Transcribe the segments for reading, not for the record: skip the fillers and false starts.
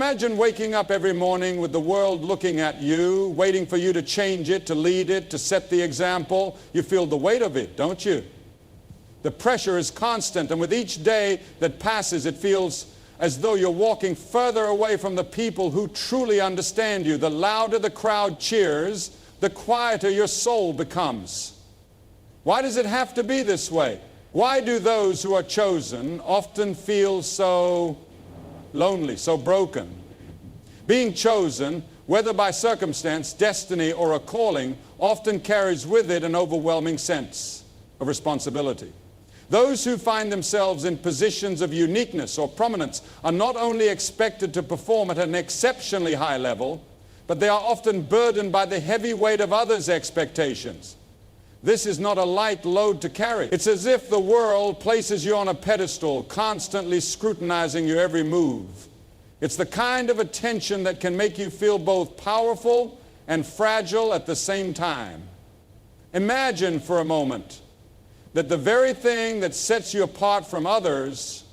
Imagine waking up every morning with the world looking at you, waiting for you to change it, to lead it, to set the example. You feel the weight of it, don't you? The pressure is constant, and with each day that passes, it feels as though you're walking further away from the people who truly understand you. The louder the crowd cheers, the quieter your soul becomes. Why does it have to be this way? Why do those who are chosen often feel so lonely, so broken? Being chosen, whether by circumstance, destiny, or a calling, often carries with it an overwhelming sense of responsibility. Those who find themselves in positions of uniqueness or prominence are not only expected to perform at an exceptionally high level, but they are often burdened by the heavy weight of others' expectations. This is not a light load to carry. It's as if the world places you on a pedestal, constantly scrutinizing your every move. It's the kind of attention that can make you feel both powerful and fragile at the same time. Imagine for a moment that the very thing that sets you apart from others,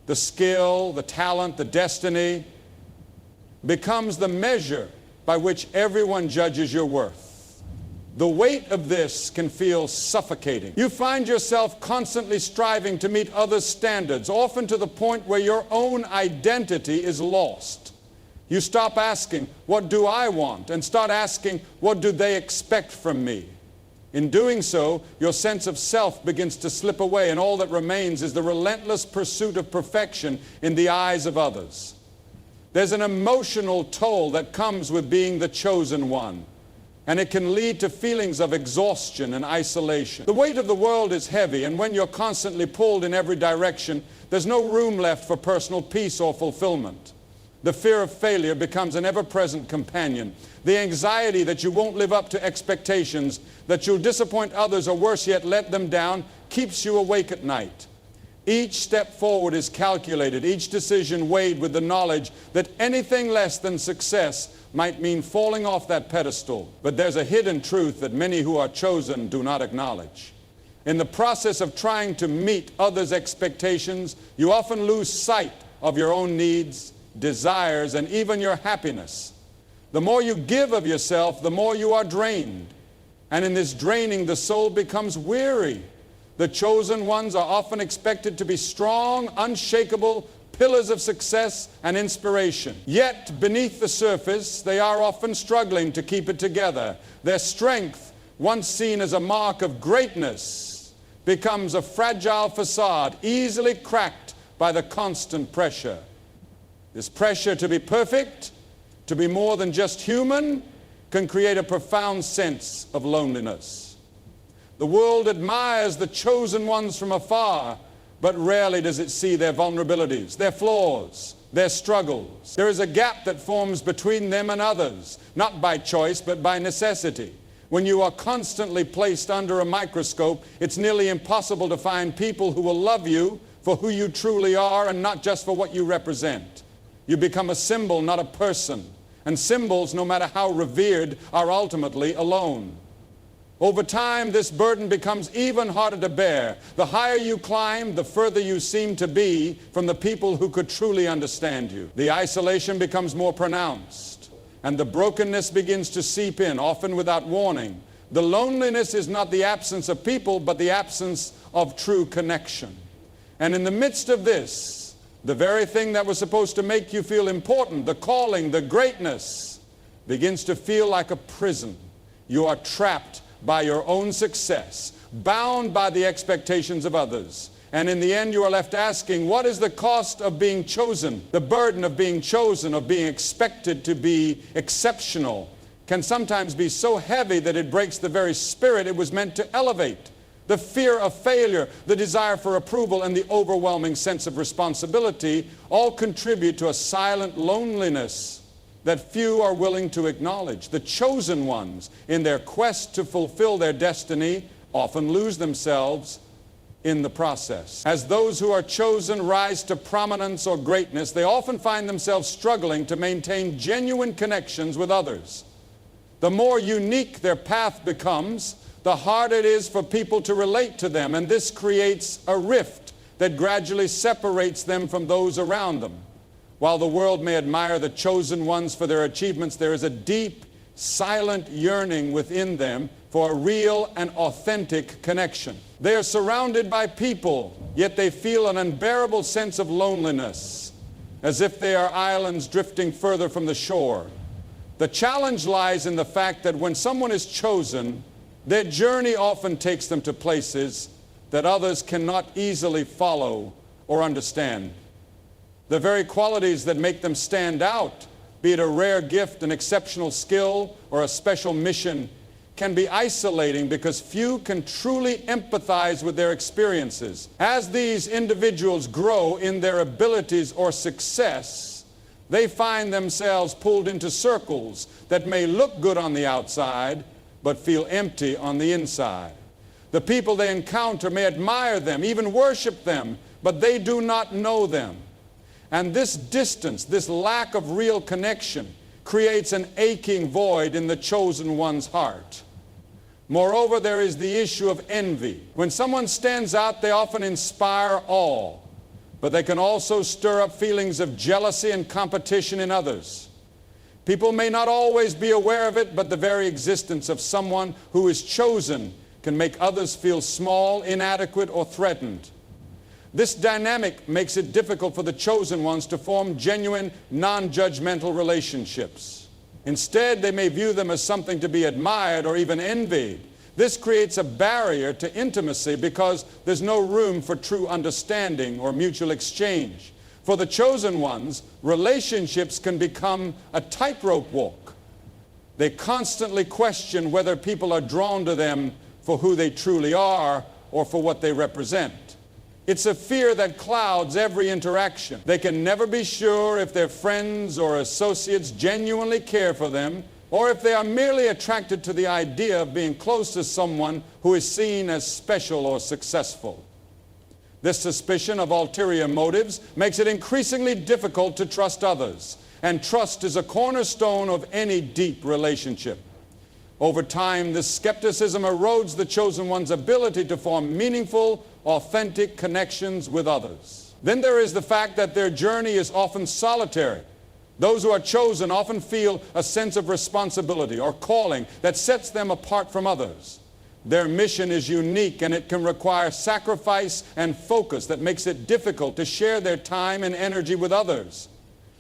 the skill, the talent, the destiny, becomes the measure by which everyone judges your worth. The weight of this can feel suffocating. You find yourself constantly striving to meet others' standards, often to the point where your own identity is lost. You stop asking, "What do I want?" and start asking, "What do they expect from me?" In doing so, your sense of self begins to slip away, and all that remains is the relentless pursuit of perfection in the eyes of others. There's an emotional toll that comes with being the chosen one, and it can lead to feelings of exhaustion and isolation. The weight of the world is heavy, and when you're constantly pulled in every direction, there's no room left for personal peace or fulfillment. The fear of failure becomes an ever-present companion. The anxiety that you won't live up to expectations, that you'll disappoint others, or worse yet, let them down, keeps you awake at night. Each step forward is calculated, each decision weighed with the knowledge that anything less than success might mean falling off that pedestal. But there's a hidden truth that many who are chosen do not acknowledge. In the process of trying to meet others' expectations, you often lose sight of your own needs, desires, and even your happiness. The more you give of yourself, the more you are drained. And in this draining, the soul becomes weary. The chosen ones are often expected to be strong, unshakable pillars of success and inspiration. Yet, beneath the surface, they are often struggling to keep it together. Their strength, once seen as a mark of greatness, becomes a fragile facade, easily cracked by the constant pressure. This pressure to be perfect, to be more than just human, can create a profound sense of loneliness. The world admires the chosen ones from afar, but rarely does it see their vulnerabilities, their flaws, their struggles. There is a gap that forms between them and others, not by choice, but by necessity. When you are constantly placed under a microscope, it's nearly impossible to find people who will love you for who you truly are and not just for what you represent. You become a symbol, not a person. And symbols, no matter how revered, are ultimately alone. Over time, this burden becomes even harder to bear. The higher you climb, the further you seem to be from the people who could truly understand you. The isolation becomes more pronounced, and the brokenness begins to seep in, often without warning. The loneliness is not the absence of people, but the absence of true connection. And in the midst of this, the very thing that was supposed to make you feel important, the calling, the greatness, begins to feel like a prison. You are trapped by your own success, bound by the expectations of others. And in the end, you are left asking, what is the cost of being chosen? The burden of being chosen, of being expected to be exceptional, can sometimes be so heavy that it breaks the very spirit it was meant to elevate. The fear of failure, the desire for approval, and the overwhelming sense of responsibility all contribute to a silent loneliness that few are willing to acknowledge. The chosen ones, in their quest to fulfill their destiny, often lose themselves in the process. As those who are chosen rise to prominence or greatness, they often find themselves struggling to maintain genuine connections with others. The more unique their path becomes, the harder it is for people to relate to them, and this creates a rift that gradually separates them from those around them. While the world may admire the chosen ones for their achievements, there is a deep, silent yearning within them for a real and authentic connection. They are surrounded by people, yet they feel an unbearable sense of loneliness, as if they are islands drifting further from the shore. The challenge lies in the fact that when someone is chosen, their journey often takes them to places that others cannot easily follow or understand. The very qualities that make them stand out, be it a rare gift, an exceptional skill, or a special mission, can be isolating because few can truly empathize with their experiences. As these individuals grow in their abilities or success, they find themselves pulled into circles that may look good on the outside, but feel empty on the inside. The people they encounter may admire them, even worship them, but they do not know them. And this distance, this lack of real connection, creates an aching void in the chosen one's heart. Moreover, there is the issue of envy. When someone stands out, they often inspire awe, but they can also stir up feelings of jealousy and competition in others. People may not always be aware of it, but the very existence of someone who is chosen can make others feel small, inadequate, or threatened. This dynamic makes it difficult for the chosen ones to form genuine, non-judgmental relationships. Instead, they may view them as something to be admired or even envied. This creates a barrier to intimacy because there's no room for true understanding or mutual exchange. For the chosen ones, relationships can become a tightrope walk. They constantly question whether people are drawn to them for who they truly are or for what they represent. It's a fear that clouds every interaction. They can never be sure if their friends or associates genuinely care for them, or if they are merely attracted to the idea of being close to someone who is seen as special or successful. This suspicion of ulterior motives makes it increasingly difficult to trust others, and trust is a cornerstone of any deep relationship. Over time, this skepticism erodes the chosen one's ability to form meaningful, authentic connections with others. Then there is the fact that their journey is often solitary. Those who are chosen often feel a sense of responsibility or calling that sets them apart from others. Their mission is unique, and it can require sacrifice and focus that makes it difficult to share their time and energy with others.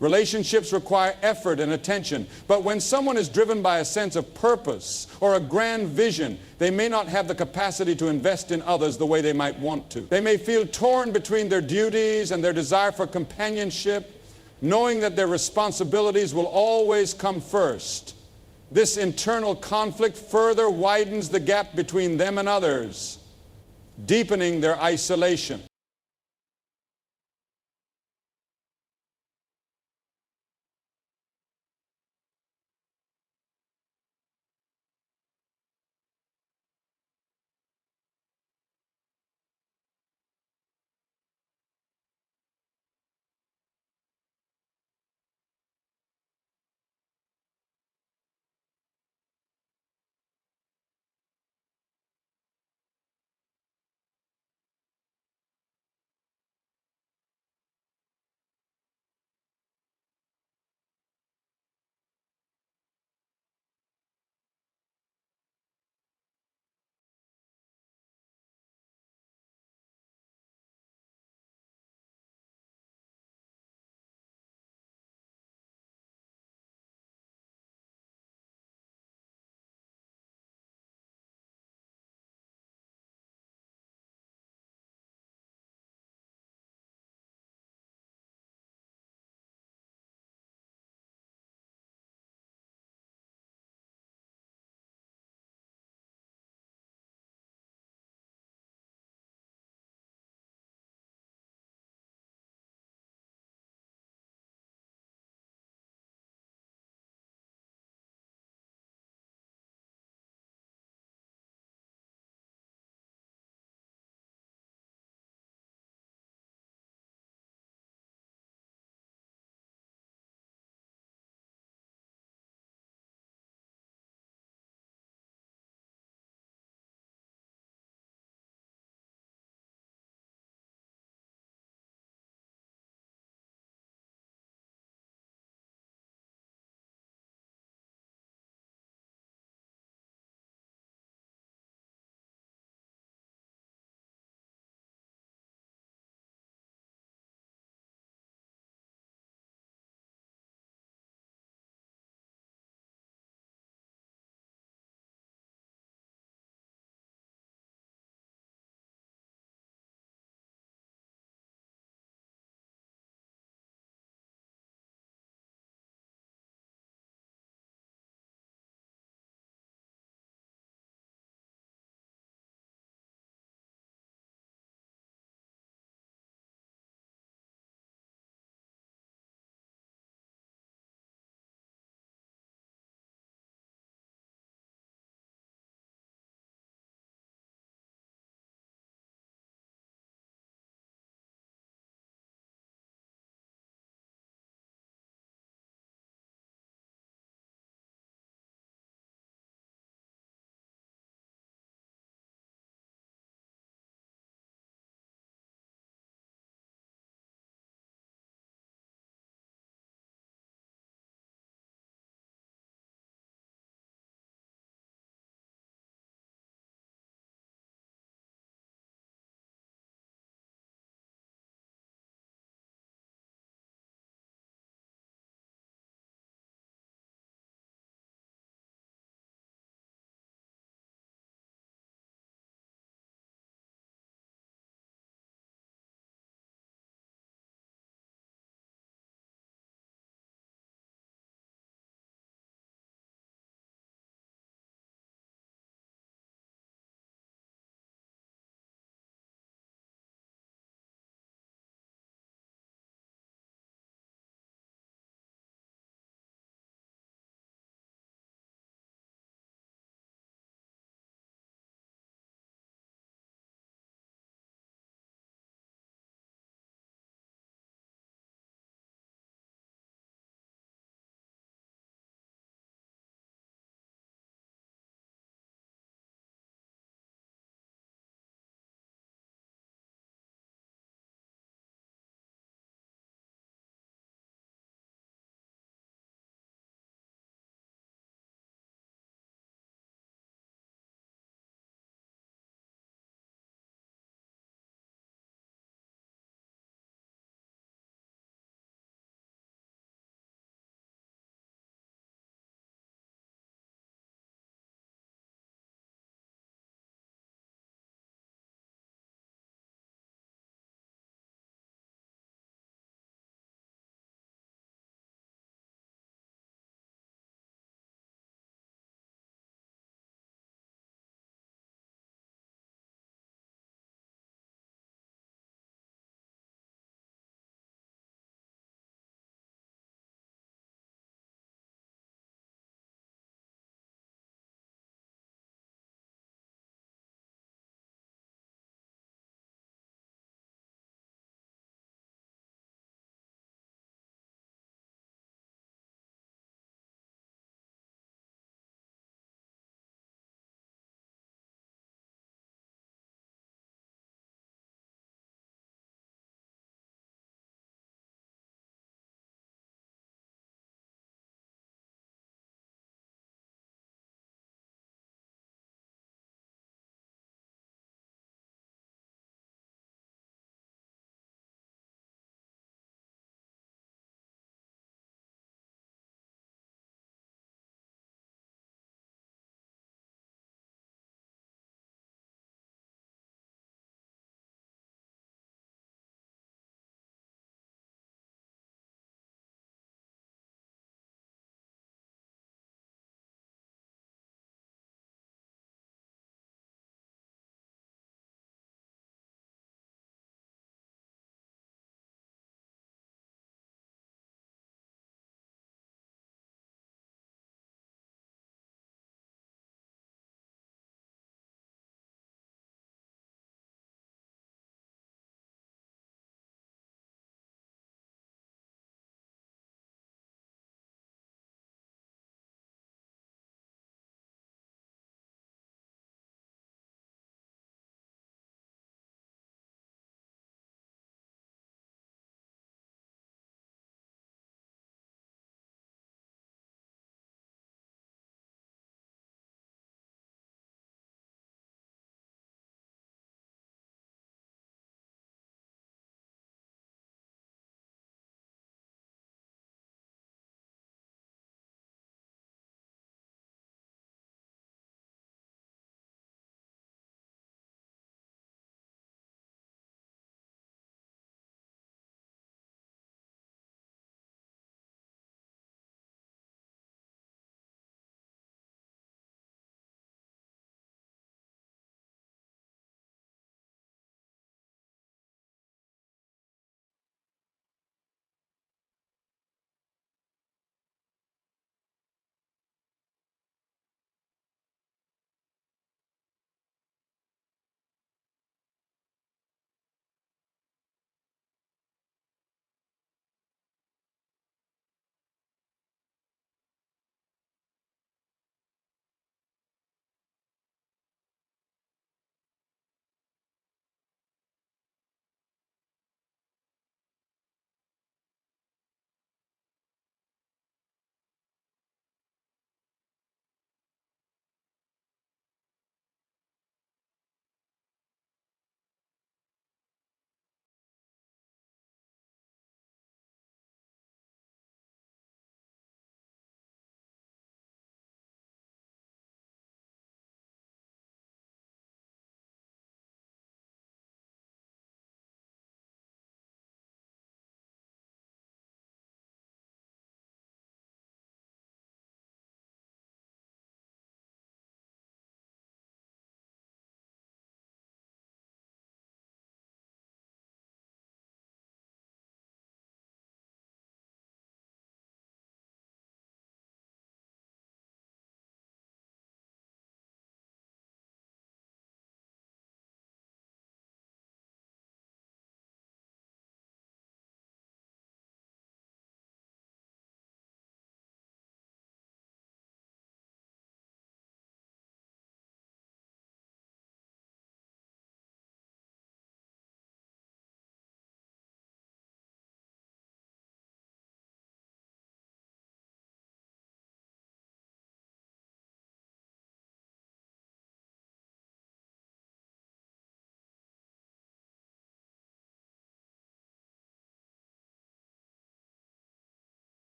Relationships require effort and attention, but when someone is driven by a sense of purpose or a grand vision, they may not have the capacity to invest in others the way they might want to. They may feel torn between their duties and their desire for companionship, knowing that their responsibilities will always come first. This internal conflict further widens the gap between them and others, deepening their isolation.